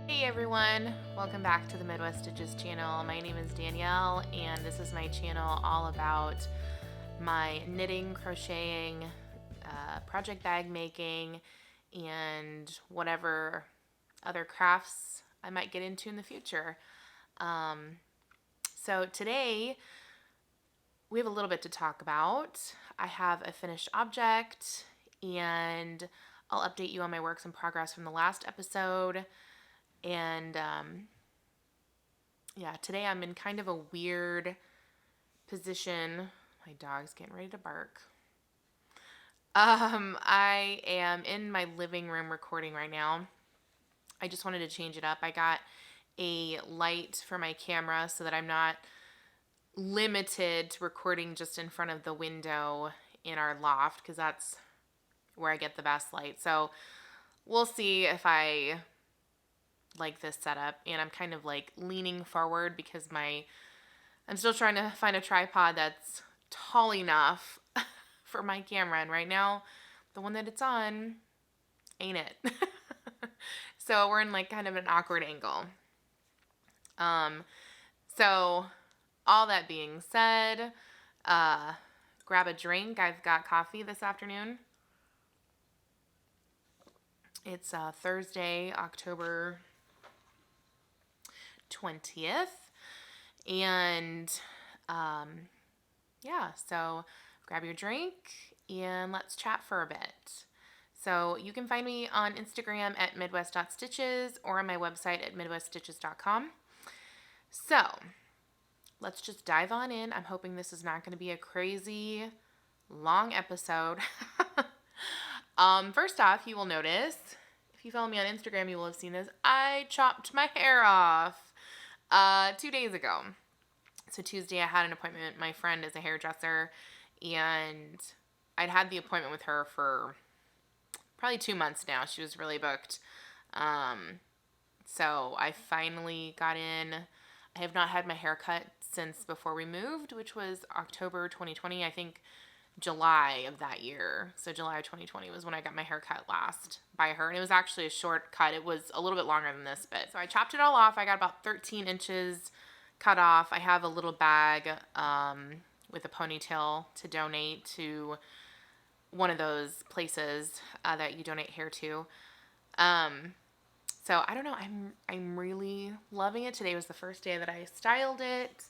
Hey everyone, welcome back to the Midwest Stitches channel. My name is Danielle and this is my channel all about my knitting, crocheting, project bag making, and whatever other crafts I might get into in the future. So today we have a little bit to talk about. I have a finished object and I'll update you on my works in progress from the last episode. And yeah, today I'm in kind of a weird position. My dog's getting ready to bark. I am in my living room recording right now. I just wanted to change it up. I got a light for my camera so that I'm not limited to recording just in front of the window in our loft because that's where I get the best light. So we'll see if I like this setup, and I'm kind of like leaning forward because I'm still trying to find a tripod that's tall enough for my camera, and right now the one that it's on ain't it. So we're in like kind of an awkward angle. So all that being said, grab a drink. I've got coffee this afternoon. It's Thursday, October 20th. And yeah, so grab your drink and let's chat for a bit. So you can find me on Instagram at midwest.stitches or on my website at midweststitches.com. So let's just dive on in. I'm hoping this is not going to be a crazy long episode. First off, you will notice, if you follow me on Instagram, you will have seen this. I chopped my hair off 2 days ago. So Tuesday I had an appointment with my friend as a hairdresser, and I'd had the appointment with her for probably 2 months now. She was really booked. So I finally got in. I have not had my hair cut since before we moved, which was October 2020. I think July of that year. So July of 2020 was when I got my hair cut last by her. And it was actually a short cut. It was a little bit longer than this, but so I chopped it all off. I got about 13 inches cut off. I have a little bag with a ponytail to donate to one of those places that you donate hair to. So I don't know. I'm really loving it. Today was the first day that I styled it,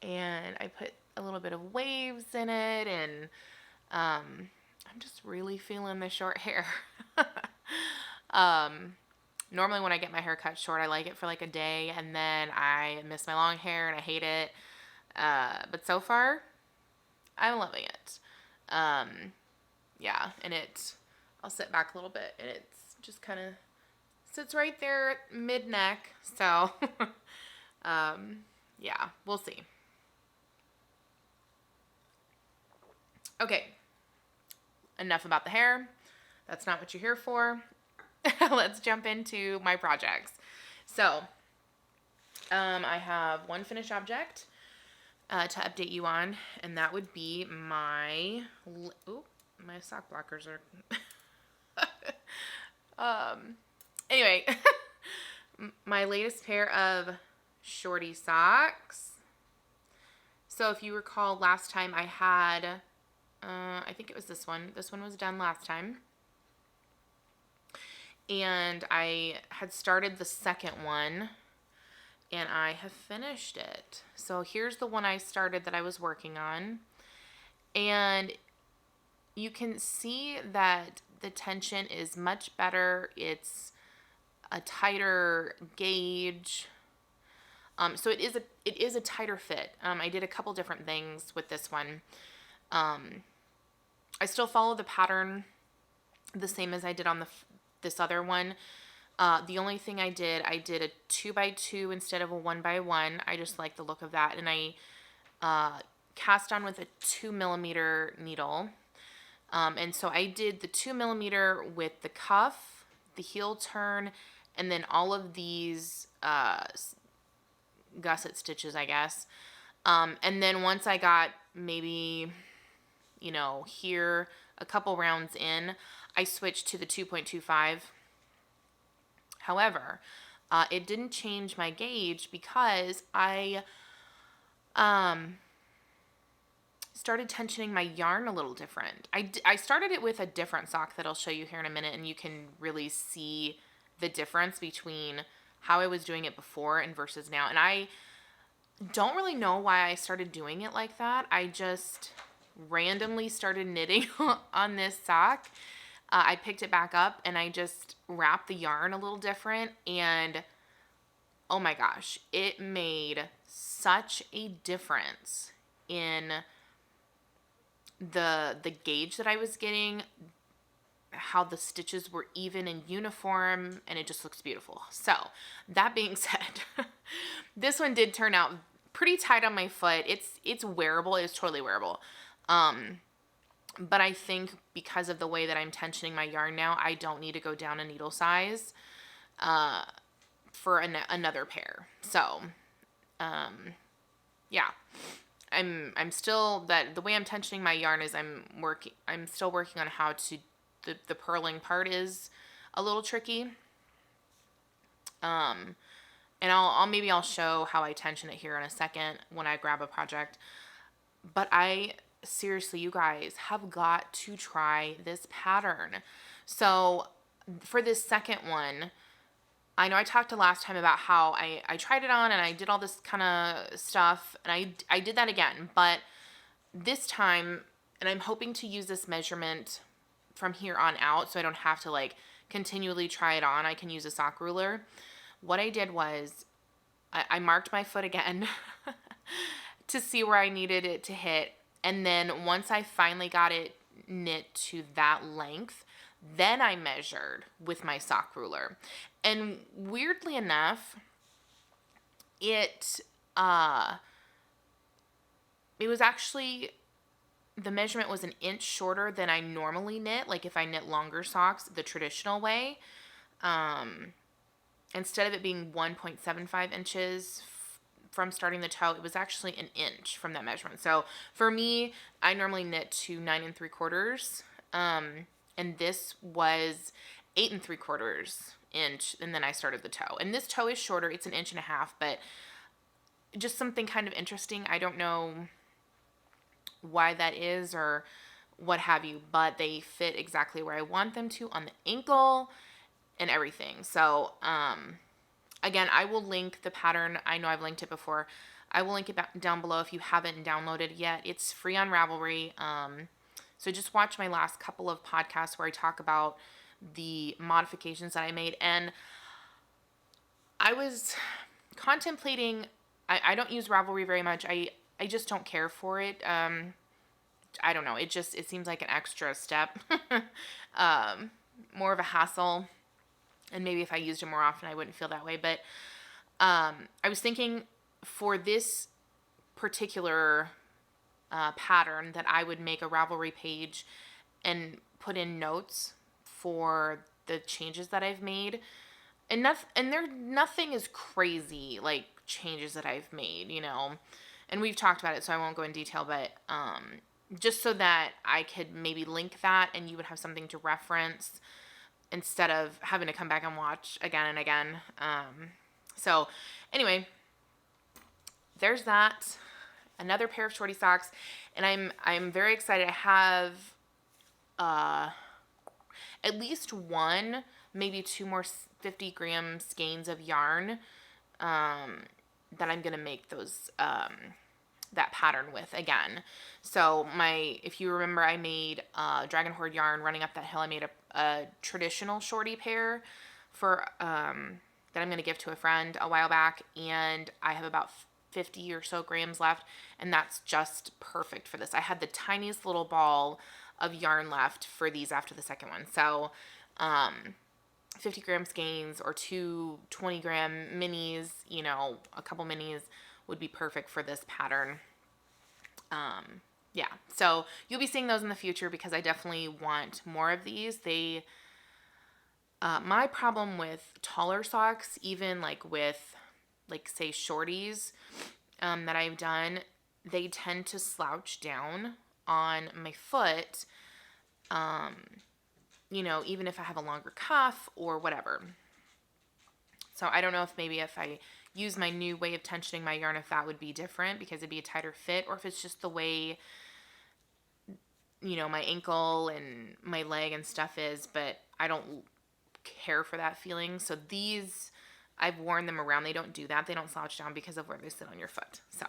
and I put a little bit of waves in it, and I'm just really feeling the short hair. Normally when I get my hair cut short, I like it for like a day, and then I miss my long hair and I hate it. But so far, I'm loving it. Yeah, and I'll sit back a little bit, and it's just kind of sits right there mid neck. So, yeah, we'll see. Okay, enough about the hair. That's not what you're here for. Let's jump into my projects. So, I have one finished object to update you on, and that would be my sock blockers are anyway, my latest pair of shorty socks. So if you recall, last time I had I think it was this one. This one was done last time. And I had started the second one, and I have finished it. So here's the one I started that I was working on. And you can see that the tension is much better. It's a tighter gauge. So it is a tighter fit. I did a couple different things with this one. I still follow the pattern the same as I did on this other one. The only thing I did a 2x2 instead of a 1x1. I just like the look of that, and I cast on with a 2mm needle. And so I did the 2mm with the cuff, the heel turn, and then all of these gusset stitches, I guess. And then once I got maybe, here a couple rounds in, I switched to the 2.25. However, It didn't change my gauge because I um, started tensioning my yarn a little different. I started it with a different sock that I'll show you here in a minute, and you can really see the difference between how I was doing it before and versus now. And I don't really know why I started doing it like that. I just randomly started knitting on this sock. I picked it back up and I just wrapped the yarn a little different, and oh my gosh, it made such a difference in the gauge that I was getting, how the stitches were even and uniform, and it just looks beautiful. So that being said, this one did turn out pretty tight on my foot. It's wearable. It's totally wearable. But I think because of the way that I'm tensioning my yarn now, I don't need to go down a needle size for another pair. So yeah. I'm still, that the way I'm tensioning my yarn is I'm still working on how to, the purling part is a little tricky. And I'll show how I tension it here in a second when I grab a project. But I seriously, you guys have got to try this pattern. So for this second one, I know I talked the last time about how I tried it on and I did all this kind of stuff, and I did that again, but this time, and I'm hoping to use this measurement from here on out so I don't have to like continually try it on. I can use a sock ruler. What I did was I marked my foot again to see where I needed it to hit, and then once I finally got it knit to that length, then I measured with my sock ruler. And weirdly enough, it was actually, the measurement was an inch shorter than I normally knit, like if I knit longer socks the traditional way. Instead of it being 1.75 inches from starting the toe, it was actually an inch from that measurement. So for me, I normally knit to 9 3/4. And this was 8 3/4 inch, and then I started the toe. And this toe is shorter; it's 1.5 inches, but just something kind of interesting. I don't know why that is or what have you, but they fit exactly where I want them to on the ankle and everything. So, again, I will link the pattern. I know I've linked it before. I will link it down below if you haven't downloaded it yet. It's free on Ravelry. So just watch my last couple of podcasts where I talk about the modifications that I made. And I was contemplating, I don't use Ravelry very much. I just don't care for it. I don't know. It seems like an extra step, more of a hassle. And maybe if I used it more often, I wouldn't feel that way. But I was thinking for this particular pattern that I would make a Ravelry page and put in notes for the changes that I've made. And nothing is crazy like changes that I've made, you know. And we've talked about it, so I won't go in detail, but just so that I could maybe link that and you would have something to reference instead of having to come back and watch again and again. So anyway, there's that. Another pair of shorty socks, and I'm very excited. I have at least one, maybe two more 50-gram skeins of yarn that I'm gonna make those that pattern with again. So if you remember, I made Dragon Horde yarn running up that hill. I made a traditional shorty pair for that I'm gonna give to a friend a while back, and I have about 50 or so grams left, and that's just perfect for this. I had the tiniest little ball of yarn left for these after the second one. So 50-gram skeins or two 20-gram minis, you know, a couple minis would be perfect for this pattern. Yeah, so you'll be seeing those in the future because I definitely want more of these. My problem with taller socks, even like with say shorties that I've done, they tend to slouch down on my foot, you know, even if I have a longer cuff or whatever. So I don't know if maybe if I use my new way of tensioning my yarn, if that would be different because it'd be a tighter fit, or if it's just the way, my ankle and my leg and stuff is, but I don't care for that feeling. So these, I've worn them around. They don't do that. They don't slouch down because of where they sit on your foot. So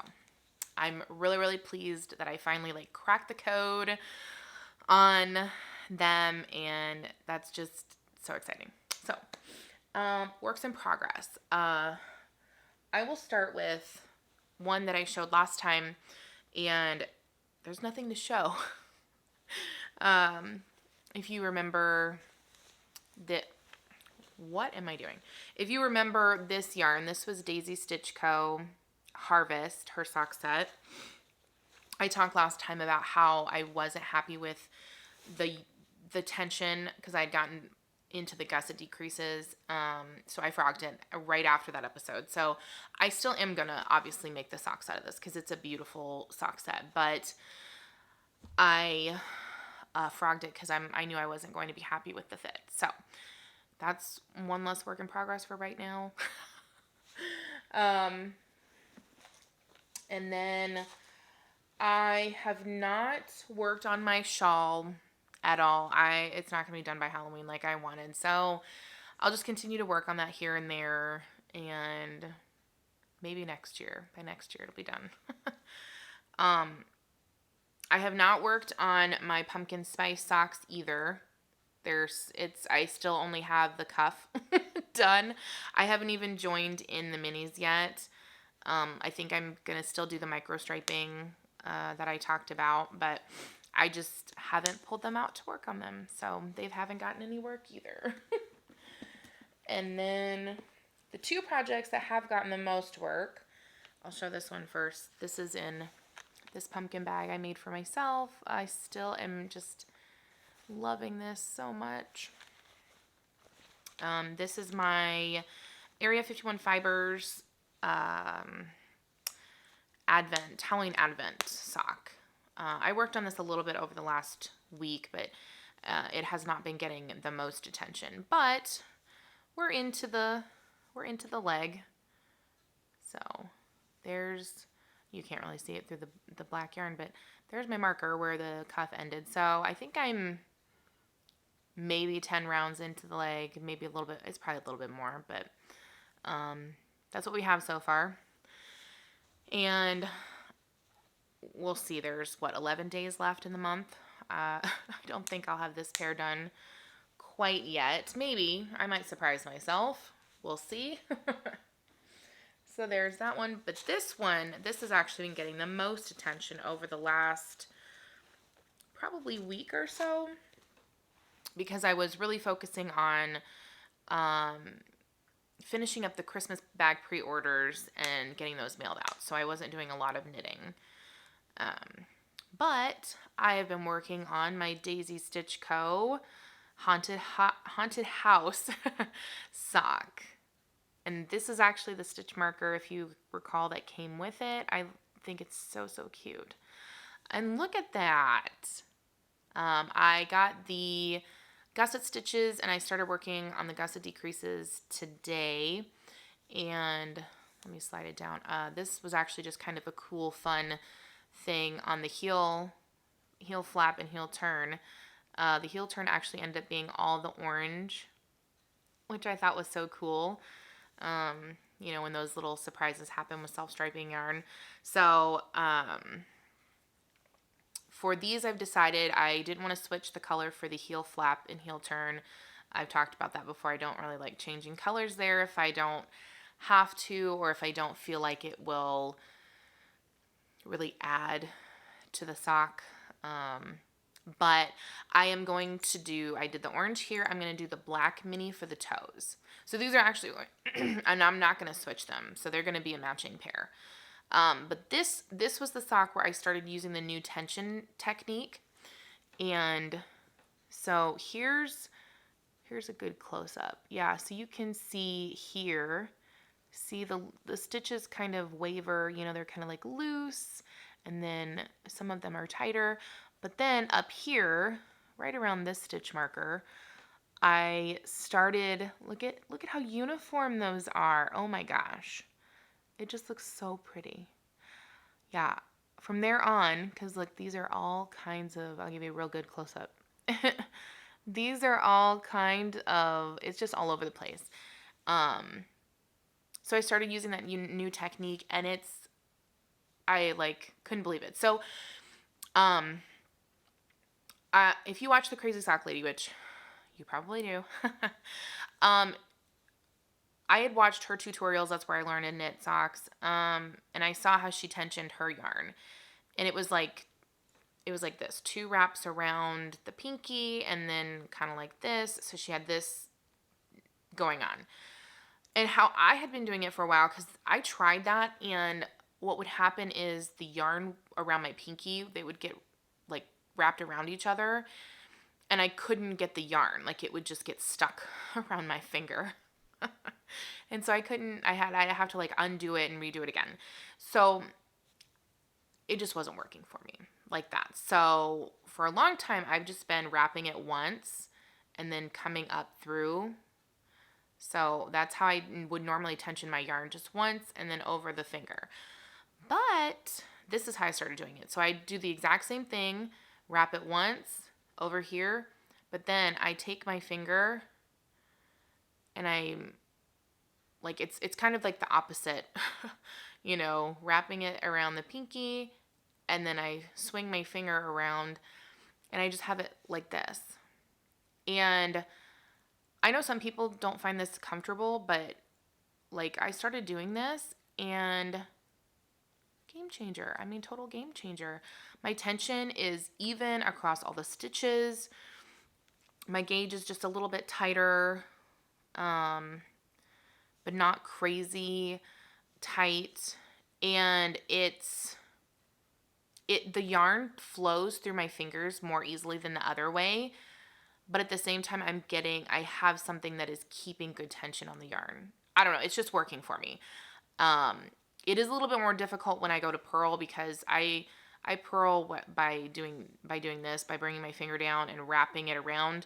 I'm really, really pleased that I finally cracked the code on them, and that's just so exciting. So, works in progress. I will start with one that I showed last time, and there's nothing to show. If you remember what am I doing? If you remember this yarn, this was Daisy Stitch Co. Harvest, her sock set. I talked last time about how I wasn't happy with the tension because I had gotten into the gusset decreases. So I frogged it right after that episode. So I still am going to obviously make the socks out of this because it's a beautiful sock set. But I frogged it because I knew I wasn't going to be happy with the fit. So that's one less work in progress for right now. And then I have not worked on my shawl at all. It's not going to be done by Halloween like I wanted. So I'll just continue to work on that here and there, and maybe next year. By next year it'll be done. I have not worked on my pumpkin spice socks either. I still only have the cuff done. I haven't even joined in the minis yet. I think I'm going to still do the micro striping that I talked about, but I just haven't pulled them out to work on them. So they haven't gotten any work either. And then the two projects that have gotten the most work, I'll show this one first. This is in this pumpkin bag I made for myself. I still am just loving this so much. This is my Area 51 Fibers Halloween Advent sock. I worked on this a little bit over the last week, but it has not been getting the most attention. But we're into the leg. So you can't really see it through the black yarn, but there's my marker where the cuff ended. So I think I'm maybe 10 rounds into the leg, maybe a little bit. It's probably a little bit more, but that's what we have so far. And we'll see. There's 11 days left in the month. I don't think I'll have this pair done quite yet. Maybe I might surprise myself. We'll see. So there's that one. But this has actually been getting the most attention over the last probably week or so, because I was really focusing on finishing up the Christmas bag pre-orders and getting those mailed out. So I wasn't doing a lot of knitting. But I have been working on my Daisy Stitch Co. Haunted House sock. And this is actually the stitch marker, if you recall, that came with it. I think it's so, so cute. And look at that. I got the gusset stitches and I started working on the gusset decreases today. And let me slide it down. This was actually just kind of a cool, fun thing on the heel flap and heel turn. The heel turn actually ended up being all the orange, which I thought was so cool. When those little surprises happen with self-striping yarn. So, for these, I've decided I didn't want to switch the color for the heel flap and heel turn. I've talked about that before. I don't really like changing colors there if I don't have to, or if I don't feel like it will really add to the sock. But I am going to I did the orange here. I'm going to do the black mini for the toes. So these are actually, and I'm not going to switch them. So they're going to be a matching pair. But this was the sock where I started using the new tension technique. And so here's a good close up. Yeah, so you can see here, the stitches kind of waver, they're kind of like loose, and then some of them are tighter. But then up here, right around this stitch marker, I started, look at how uniform those are. Oh my gosh. It just looks so pretty. Yeah. From there on, because look, these are all kinds of, I'll give you a real good close up. These are all kind of, it's just all over the place. So I started using that new technique, and I like couldn't believe it. So, if you watch The Crazy Sock Lady, which you probably do, I had watched her tutorials. That's where I learned to knit socks. And I saw how she tensioned her yarn, and it was like this: two wraps around the pinky, and then kind of like this. So she had this going on. And how I had been doing it for a while, because I tried that, and what would happen is the yarn around my pinky, they would get like wrapped around each other, and I couldn't get the yarn. Like it would just get stuck around my finger. And so I'd have to like undo it and redo it again. So it just wasn't working for me like that. So for a long time, I've just been wrapping it once and then coming up through. So that's how I would normally tension my yarn, just once and then over the finger. But this is how I started doing it. So I do the exact same thing, wrap it once over here, but then I take my finger and I like it's kind of like the opposite, wrapping it around the pinky, and then I swing my finger around and I just have it like this. And I know some people don't find this comfortable, but like I started doing this and game changer. I mean, total game changer. My tension is even across all the stitches. My gauge is just a little bit tighter, but not crazy tight. And the yarn flows through my fingers more easily than the other way. But at the same time, I have something that is keeping good tension on the yarn. I don't know. It's just working for me. It is a little bit more difficult when I go to purl, because I purl by doing this, by bringing my finger down and wrapping it around.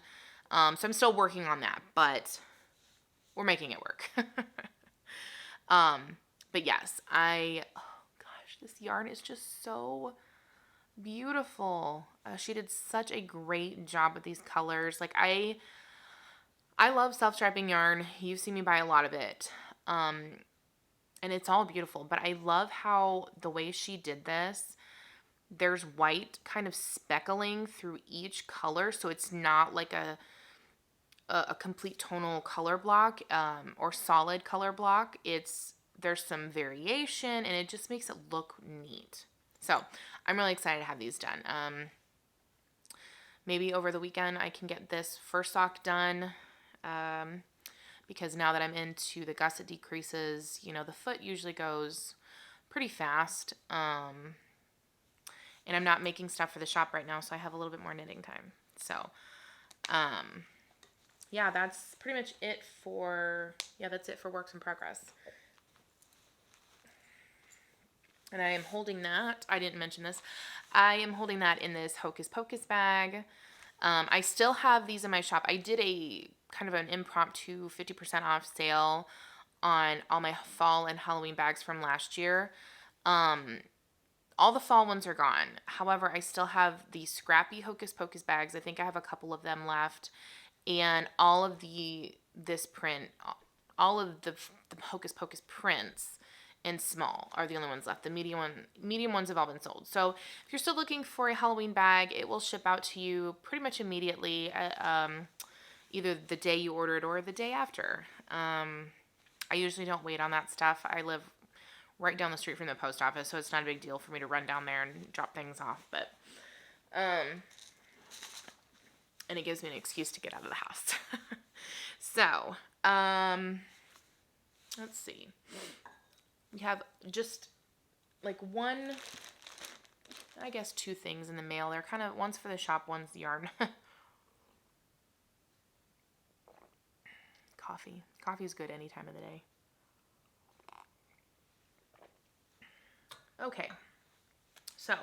So I'm still working on that, but we're making it work. But yes, oh gosh, this yarn is just so beautiful. She did such a great job with these colors. Like I love self-striping yarn. You've seen me buy a lot of it. And it's all beautiful, but I love how the way she did this, there's white kind of speckling through each color. So it's not like a complete tonal color block, or solid color block. There's some variation, and it just makes it look neat. So I'm really excited to have these done. Maybe over the weekend I can get this first sock done, because now that I'm into the gusset decreases, the foot usually goes pretty fast. And I'm not making stuff for the shop right now, so I have a little bit more knitting time. So, yeah, that's pretty much it for works in progress. And I am holding that. I didn't mention this. I am holding that in this Hocus Pocus bag. I still have these in my shop. I did a kind of an impromptu 50% off sale on all my fall and Halloween bags from last year. All the fall ones are gone. However, I still have the scrappy Hocus Pocus bags. I think I have a couple of them left. And all of the Hocus Pocus prints in small are the only ones left. The medium ones have all been sold. So if you're still looking for a Halloween bag, it will ship out to you pretty much immediately, either the day you order it or the day after. I usually don't wait on that stuff. I live right down the street from the post office, so it's not a big deal for me to run down there and drop things off. But, and it gives me an excuse to get out of the house. So, let's see. We have just like two things in the mail. They're kind of, one's for the shop, one's the yarn. Coffee. Coffee is good any time of the day. Okay. So,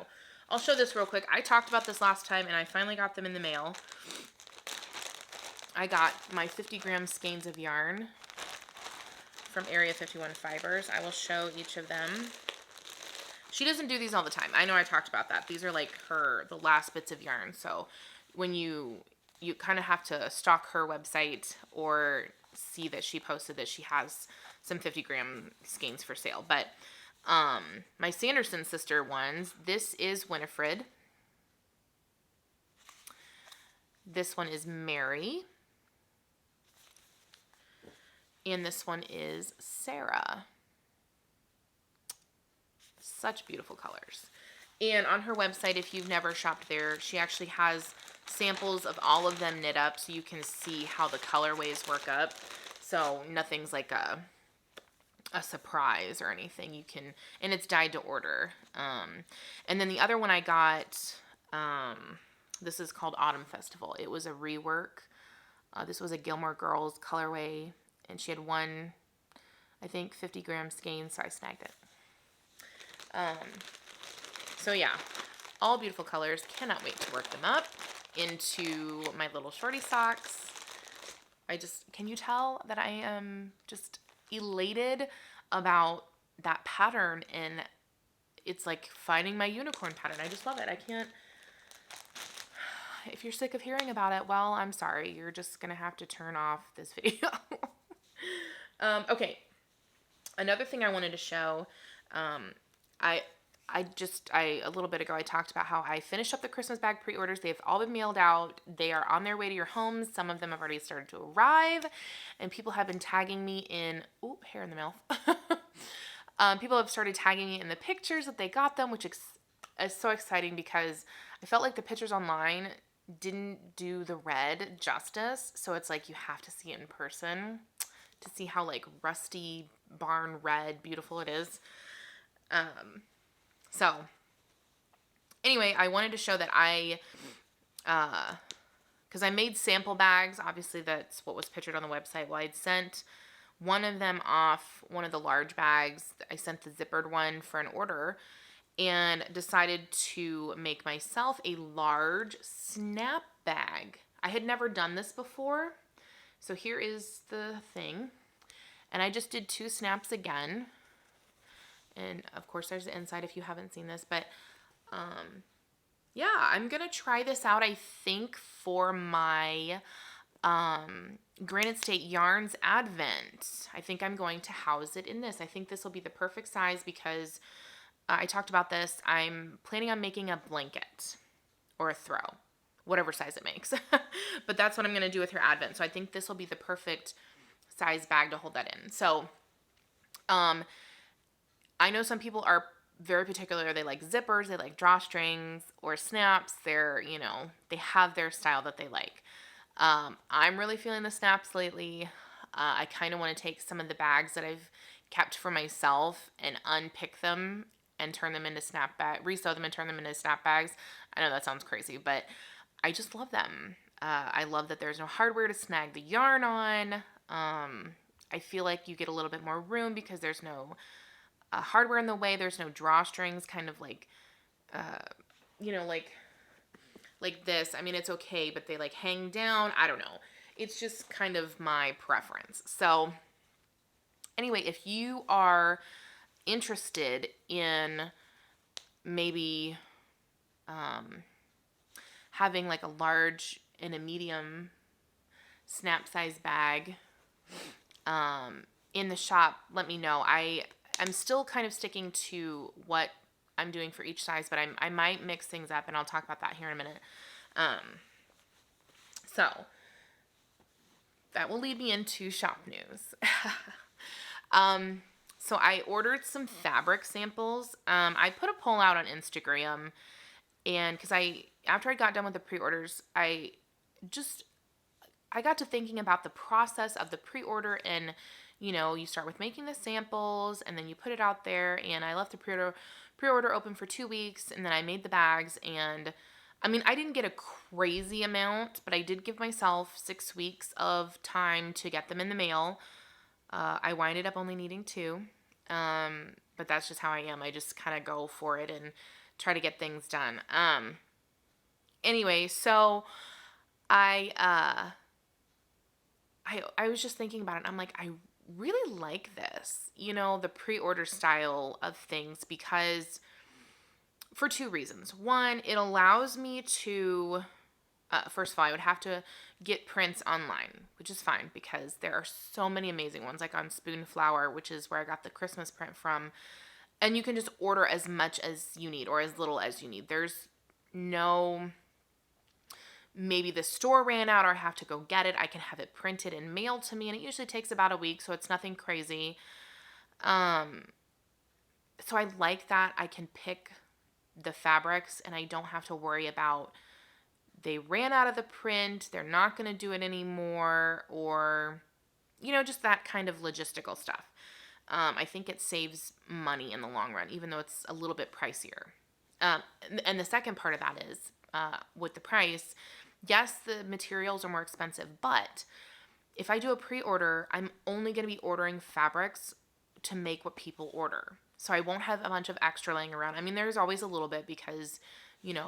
I'll show this real quick. I talked about this last time, and I finally got them in the mail. I got my 50 gram skeins of yarn from Area 51 Fibers. I will show each of them. She doesn't do these all the time. I know I talked about that. These are like the last bits of yarn. So when you kind of have to stalk her website or see that she posted that she has some 50 gram skeins for sale. But my Sanderson sister ones, this is Winifred. This one is Mary. And this one is Sarah. Such beautiful colors. And on her website, if you've never shopped there, she actually has samples of all of them knit up so you can see how the colorways work up. So nothing's like a surprise or anything. You can, and it's dyed to order. And then the other one I got, this is called Autumn Festival. It was a rework. This was a Gilmore Girls colorway, and she had one, I think, 50 gram skein, so I snagged it. So yeah, all beautiful colors. Cannot wait to work them up into my little shorty socks. Can you tell that I am just elated about that pattern, and it's like finding my unicorn pattern. I just love it. I can't, if you're sick of hearing about it, well, I'm sorry. You're just going to have to turn off this video. Okay. Another thing I wanted to show, a little bit ago, I talked about how I finished up the Christmas bag pre-orders. They've all been mailed out. They are on their way to your homes. Some of them have already started to arrive, and people have been tagging me in, hair in the mouth. People have started tagging me in the pictures that they got them, which is so exciting because I felt like the pictures online didn't do the red justice. So it's like you have to see it in person to see how like rusty barn red beautiful it is. So anyway, I wanted to show that because I made sample bags. Obviously, that's what was pictured on the website. Well, I'd sent one of them off, one of the large bags. I sent the zippered one for an order and decided to make myself a large snap bag. I had never done this before. So here is the thing. And I just did 2 snaps again. And of course there's the inside if you haven't seen this, but yeah, I'm going to try this out, I think, for my Granite State Yarns Advent. I think I'm going to house it in this. I think this will be the perfect size because I talked about this. I'm planning on making a blanket or a throw, whatever size it makes. But that's what I'm going to do with her Advent. So I think this will be the perfect size bag to hold that in. So I know some people are very particular. They like zippers, they like drawstrings or snaps. They have their style that they like. I'm really feeling the snaps lately. I kind of want to take some of the bags that I've kept for myself and unpick them and turn them into snap bags, resew them and turn them into snap bags. I know that sounds crazy, but I just love them. I love that there's no hardware to snag the yarn on. I feel like you get a little bit more room because there's no hardware in the way. There's no drawstrings, kind of like, like this. I mean, it's okay, but they like hang down. I don't know. It's just kind of my preference. So anyway, if you are interested in maybe having like a large and a medium snap size bag in the shop, let me know. I'm still kind of sticking to what I'm doing for each size, but I might mix things up, and I'll talk about that here in a minute. So that will lead me into shop news. So I ordered some fabric samples. I put a poll out on Instagram, and because after I got done with the pre-orders, I got to thinking about the process of the pre-order, and you start with making the samples and then you put it out there, and I left the pre-order open for 2 weeks, and then I made the bags, and I mean, I didn't get a crazy amount, but I did give myself 6 weeks of time to get them in the mail. I winded up only needing 2, but that's just how I am. I just kind of go for it and try to get things done. Anyway, so I I was just thinking about it. And I'm like, I really like this, the pre-order style of things, because for two reasons. One, it allows me to, first of all, I would have to get prints online, which is fine because there are so many amazing ones, like on Spoonflower, which is where I got the Christmas print from. And you can just order as much as you need or as little as you need. There's no, maybe the store ran out or I have to go get it. I can have it printed and mailed to me, and it usually takes about a week, so it's nothing crazy. So I like that I can pick the fabrics and I don't have to worry about they ran out of the print, they're not going to do it anymore, or, just that kind of logistical stuff. I think it saves money in the long run, even though it's a little bit pricier. And the second part of that is, with the price, yes, the materials are more expensive, but if I do a pre-order, I'm only going to be ordering fabrics to make what people order. So I won't have a bunch of extra laying around. I mean, there's always a little bit because,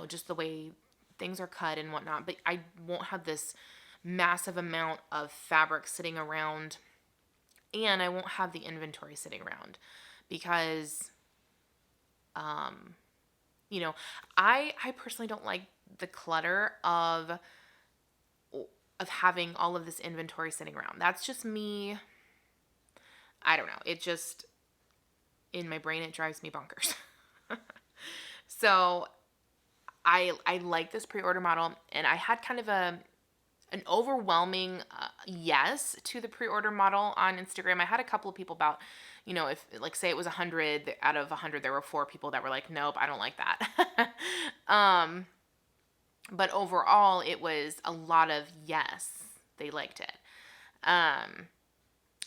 just the way things are cut and whatnot, but I won't have this massive amount of fabric sitting around, and I won't have the inventory sitting around because, I personally don't like the clutter of having all of this inventory sitting around. That's just me. I don't know. It just, in my brain, it drives me bonkers. So I like this pre-order model, and I had kind of an overwhelming yes to the pre-order model on Instagram. I had a couple of people about, if, like, say it was 100 out of 100, there were 4 people that were like, nope, I don't like that. But overall, it was a lot of yes, they liked it.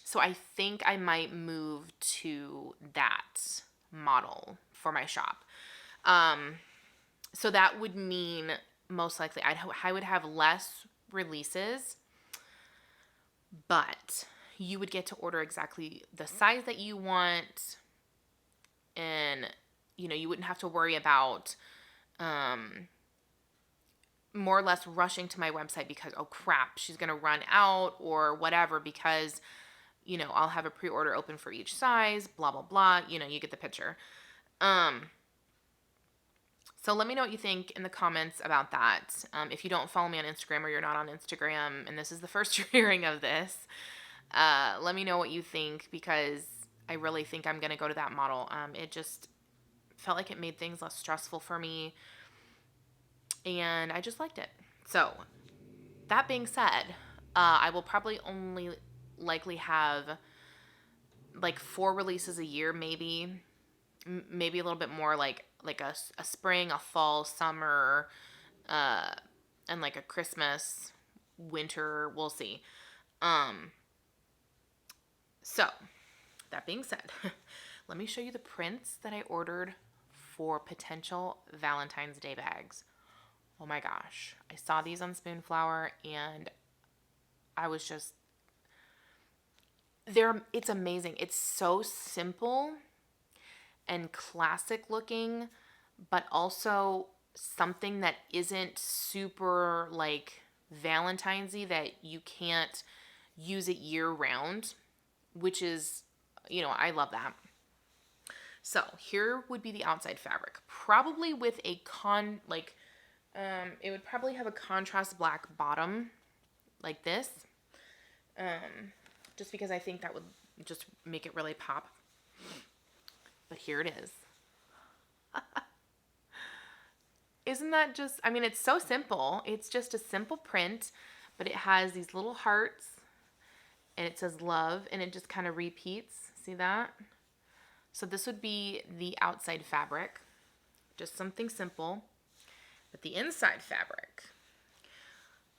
So I think I might move to that model for my shop. So that would mean most likely I would have less releases, but you would get to order exactly the size that you want, and you wouldn't have to worry about more or less rushing to my website because, oh crap, she's gonna run out or whatever, because I'll have a pre-order open for each size, blah blah blah. You get the picture. So let me know what you think in the comments about that. If you don't follow me on Instagram, or you're not on Instagram and this is the first you're hearing of this, let me know what you think, because I really think I'm going to go to that model. It just felt like it made things less stressful for me, and I just liked it. So that being said, I will probably only likely have like 4 releases a year, maybe a little bit more, like a spring, a fall, summer, and like a Christmas, winter. We'll see. So that being said, let me show you the prints that I ordered for potential Valentine's Day bags. Oh my gosh, I saw these on Spoonflower and I was just, it's amazing. It's so simple and classic looking, but also something that isn't super like Valentine's-y, that you can't use it year round, which is, I love that. So here would be the outside fabric, probably with a it would probably have a contrast black bottom like this, just because I think that would just make it really pop. But here it is. Isn't that just, I mean, it's so simple. It's just a simple print, but it has these little hearts and it says love, and it just kind of repeats. See that? So this would be the outside fabric, just something simple. But the inside fabric,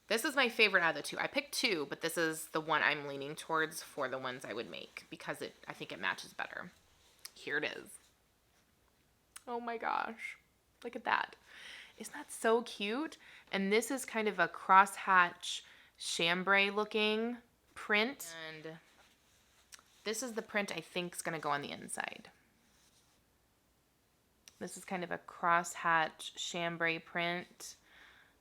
this is my favorite out of the two. I picked 2, but this is the one I'm leaning towards for the ones I would make, because I think it matches better. Here it is. Oh my gosh. Look at that. Isn't that so cute? And this is kind of a crosshatch chambray looking print. And this is the print I think is going to go on the inside. This is kind of a crosshatch chambray print.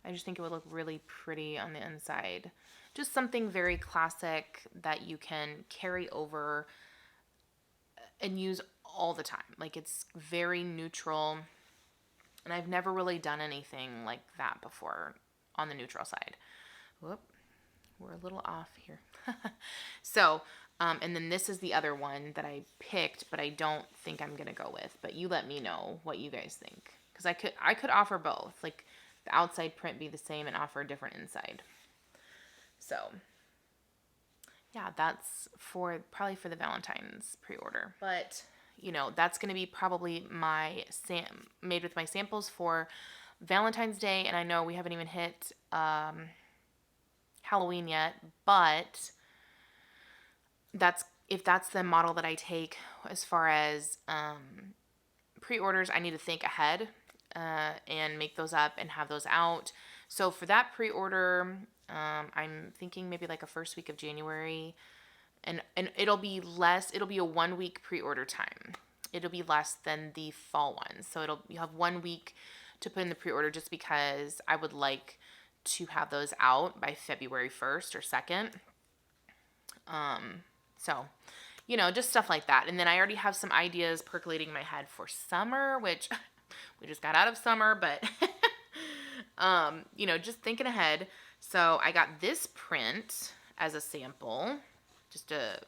I just think it would look really pretty on the inside. just something very classic that you can carry over and use all the time. Like it's very neutral. And I've never really done anything like that before on the neutral side. Whoop, we're a little off here. So, and then this is the other one that I picked, but I don't think I'm gonna go with. But you let me know what you guys think, because I could offer both, like the outside print be the same and offer a different inside. So, yeah, that's probably for the Valentine's pre-order. But that's going to be probably my made with my samples for Valentine's Day, and I know we haven't even hit Halloween yet, but if that's the model that I take as far as pre-orders, I need to think ahead and make those up and have those out. So for that pre-order, I'm thinking maybe like a first week of January, and it'll be a 1 week pre-order time. It'll be less than the fall one. So you have 1 week to put in the pre-order, just because I would like to have those out by February 1st or 2nd. So, just stuff like that. And then I already have some ideas percolating in my head for summer, which we just got out of summer, but, just thinking ahead. So I got this print as a sample, just a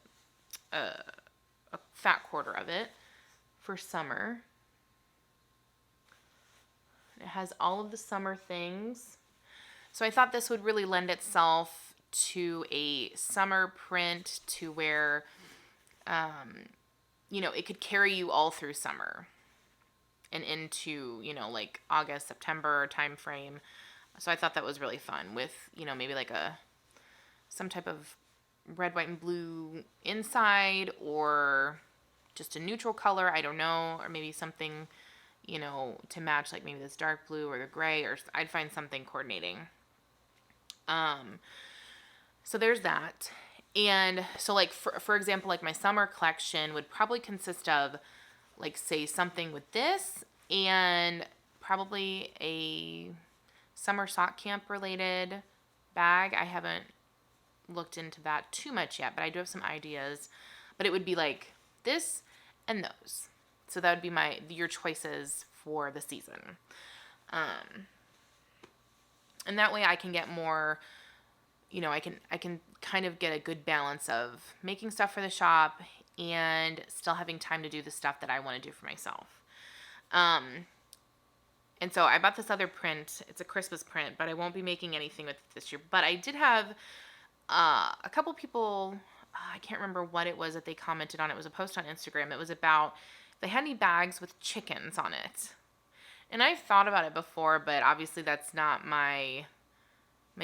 fat quarter of it for summer. It has all of the summer things. So I thought this would really lend itself to a summer print, to where, it could carry you all through summer and into, like August, September time frame. So I thought that was really fun with, maybe like some type of red, white, and blue inside, or just a neutral color, I don't know, or maybe something, to match, like maybe this dark blue or the gray, or I'd find something coordinating. So there's that. And so like, for example, like my summer collection would probably consist of, like, say something with this and probably a summer sock camp related bag. I haven't looked into that too much yet, but I do have some ideas. But it would be like this and those. So that would be your choices for the season. And that way I can get more, I can kind of get a good balance of making stuff for the shop and still having time to do the stuff that I want to do for myself. And so I bought this other print. It's a Christmas print, but I won't be making anything with it this year. But I did have a couple people, I can't remember what it was that they commented on. It was a post on Instagram. It was about they had any bags with chickens on it. And I've thought about it before, but obviously that's not my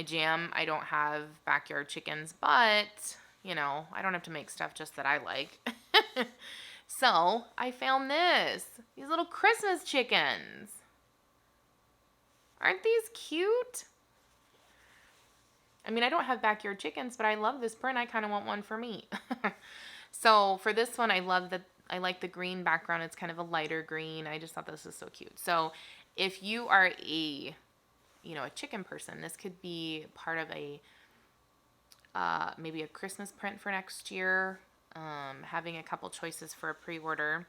jam. I don't have backyard chickens, but, I don't have to make stuff just that I like. So I found these little Christmas chickens. Aren't these cute? I mean, I don't have backyard chickens, but I love this print. I kind of want one for me. So for this one, I like the green background. It's kind of a lighter green. I just thought this was so cute. So if you are a chicken person, this could be part of maybe a Christmas print for next year. Having a couple choices for a pre-order.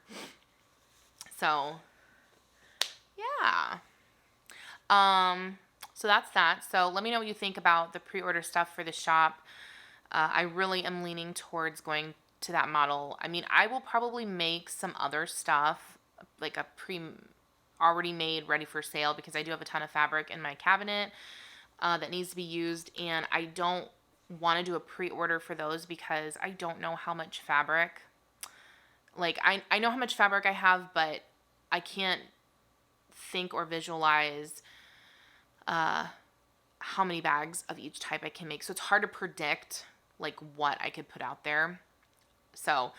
So yeah. So that's that. So let me know what you think about the pre-order stuff for the shop. I really am leaning towards going to that model. I mean, I will probably make some other stuff, like a already made, ready for sale, because I do have a ton of fabric in my cabinet that needs to be used, and I don't want to do a pre-order for those because I don't know how much fabric. Like, I know how much fabric I have, but I can't think or visualize how many bags of each type I can make. So it's hard to predict, like, what I could put out there. So,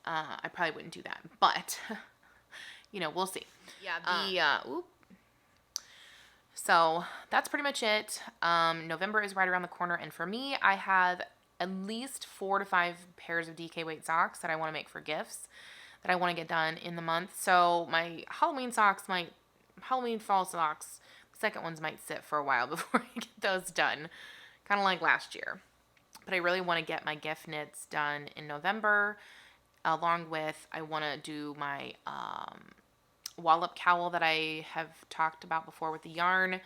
I probably wouldn't do that. But, we'll see. Yeah, So that's pretty much it. November is right around the corner. And for me, I have at least 4 to 5 pairs of DK weight socks that I want to make for gifts that I want to get done in the month. So my Halloween socks, my Halloween fall socks, Second ones might sit for a while before I get those done, kind of like last year. But I really want to get my gift knits done in November, along with I want to do my wallop cowl that I have talked about before with the yarn. And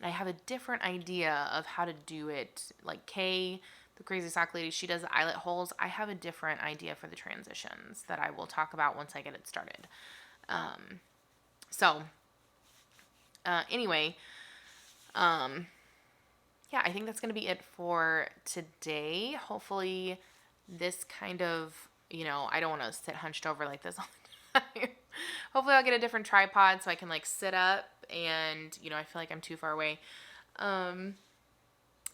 I have a different idea of how to do it. Like Kay, the Crazy Sock Lady, she does the eyelet holes. I have a different idea for the transitions that I will talk about once I get it started. Anyway, yeah, I think that's going to be it for today. Hopefully this kind of, I don't want to sit hunched over like this all the time. Hopefully I'll get a different tripod so I can like sit up and, I feel like I'm too far away.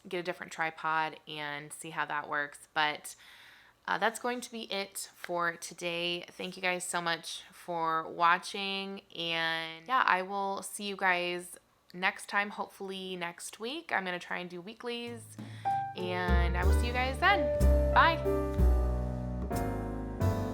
Get a different tripod and see how that works. But that's going to be it for today. Thank you guys so much for watching. And yeah, I will see you guys next time, hopefully next week. I'm going to try and do weeklies. And I will see you guys then. Bye.